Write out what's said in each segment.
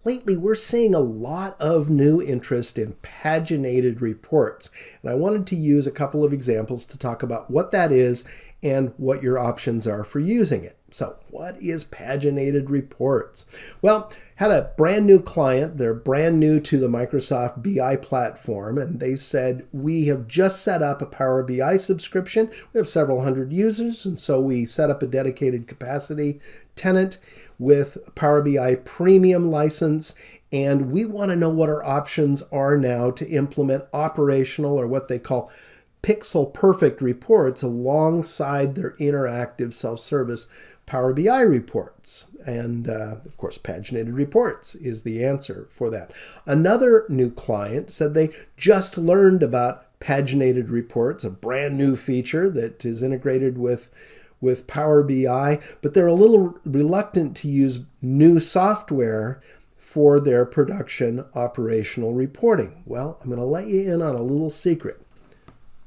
lately we're seeing a lot of new interest in paginated reports. And I wanted to use a couple of examples to talk about what that is and what your options are for using it. So what is paginated reports? Well, had a brand new client. They're brand new to the Microsoft BI platform, and they said, we have just set up a Power BI subscription. We have several hundred users, and so we set up a dedicated capacity tenant with Power BI premium license, and we want to know what our options are now to implement operational, or what they call pixel perfect reports, alongside their interactive self-service Power BI reports. And of course, paginated reports is the answer for that. Another new client said they just learned about paginated reports, a brand new feature that is integrated with Power BI, but they're a little reluctant to use new software for their production operational reporting. Well, I'm going to let you in on a little secret.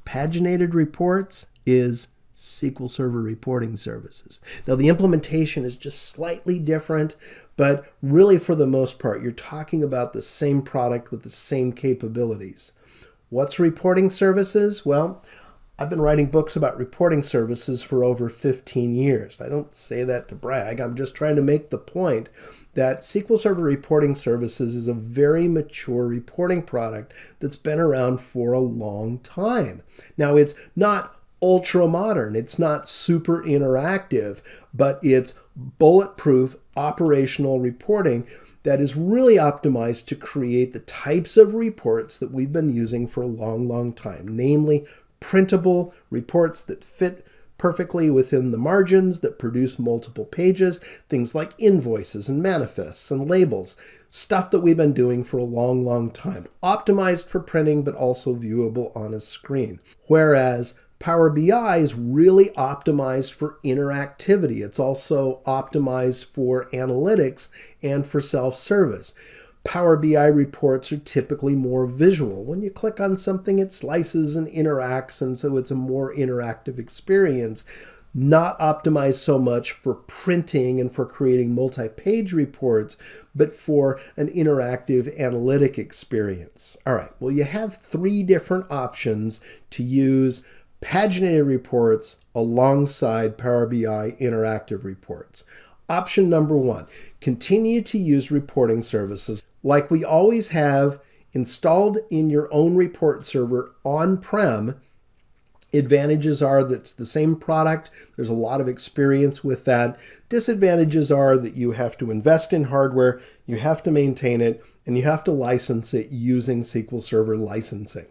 Paginated reports is SQL Server reporting services. Now, the implementation is just slightly different, but really for the most part, you're talking about the same product with the same capabilities. What's reporting services? Well, I've been writing books about reporting services for over 15 years. I don't say that to brag. I'm just trying to make the point that SQL Server reporting services is a very mature reporting product that's been around for a long time. Now, it's not ultra modern. It's not super interactive, but it's bulletproof operational reporting that is really optimized to create the types of reports that we've been using for a long, long time, namely printable reports that fit perfectly within the margins, that produce multiple pages, things like invoices and manifests and labels, stuff that we've been doing for a long, long time, optimized for printing, but also viewable on a screen. Whereas Power BI is really optimized for interactivity. It's also optimized for analytics and for self-service. Power BI reports are typically more visual. When you click on something, it slices and interacts, and so it's a more interactive experience. Not optimized so much for printing and for creating multi-page reports, but for an interactive analytic experience. All right, well, you have three different options to use paginated reports alongside Power BI interactive reports. Option number one, continue to use reporting services like we always have installed in your own report server on-prem. Advantages are that it's the same product. There's a lot of experience with that. Disadvantages are that you have to invest in hardware, you have to maintain it, and you have to license it using SQL Server licensing.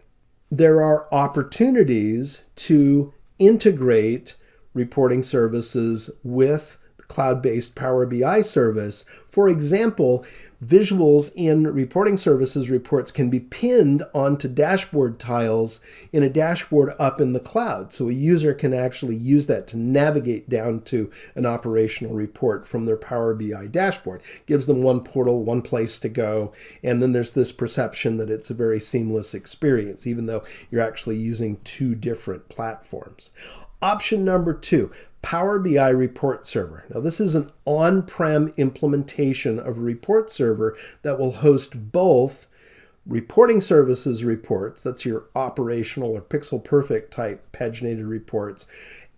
There are opportunities to integrate reporting services with cloud-based Power BI service. For example, visuals in reporting services reports can be pinned onto dashboard tiles in a dashboard up in the cloud. So a user can actually use that to navigate down to an operational report from their Power BI dashboard. Gives them one portal, one place to go, and then there's this perception that it's a very seamless experience, even though you're actually using two different platforms. Option number two, Power BI Report Server. Now, this is an on-prem implementation of a report server that will host both reporting services reports, that's your operational or pixel perfect type paginated reports,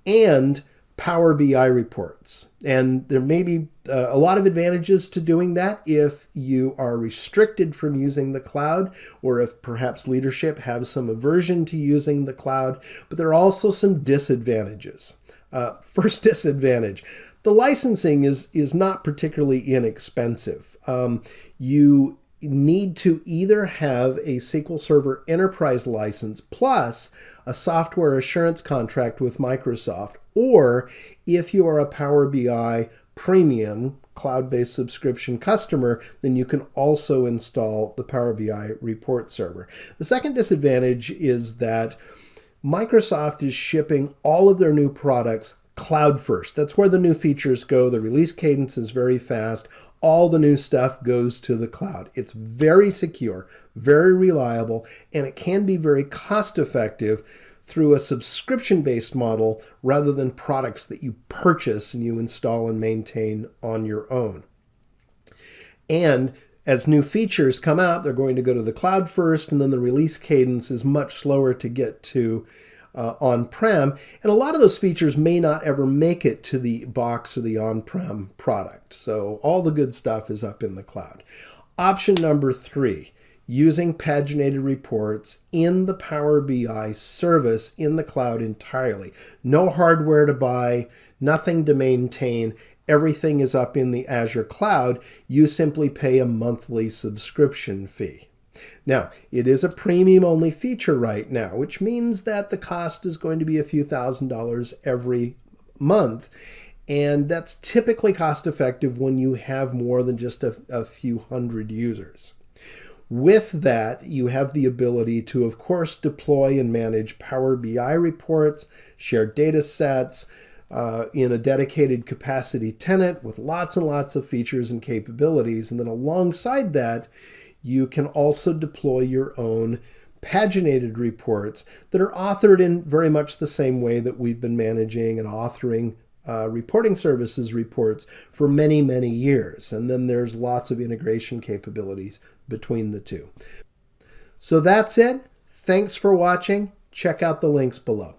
and Power BI reports. And there may be a lot of advantages to doing that if you are restricted from using the cloud, or if perhaps leadership has some aversion to using the cloud, but there are also some disadvantages. First disadvantage, the licensing is not particularly inexpensive. You need to either have a SQL Server Enterprise license plus a software assurance contract with Microsoft, or if you are a Power BI Premium cloud-based subscription customer, then you can also install the Power BI Report Server. The second disadvantage is that Microsoft is shipping all of their new products cloud first. That's where the new features go. The release cadence is very fast. All the new stuff goes to the cloud. It's very secure, very reliable, and it can be very cost effective through a subscription-based model rather than products that you purchase and you install and maintain on your own. And As new features come out, they're going to go to the cloud first, and then the release cadence is much slower to get to on-prem. And a lot of those features may not ever make it to the box or the on-prem product. So all the good stuff is up in the cloud. Option number 3, using paginated reports in the Power BI service in the cloud entirely. No hardware to buy, nothing to maintain. Everything is up in the Azure cloud. You simply pay a monthly subscription fee. Now, it is a premium-only feature right now, which means that the cost is going to be a few $1,000s every month. And that's typically cost-effective when you have more than just a few hundred users. With that, you have the ability to, of course, deploy and manage Power BI reports, share data sets, in a dedicated capacity tenant with lots and lots of features and capabilities. And then alongside that, you can also deploy your own paginated reports that are authored in very much the same way that we've been managing and authoring reporting services reports for many, many years. And then there's lots of integration capabilities between the two. So that's it. Thanks for watching. Check out the links below.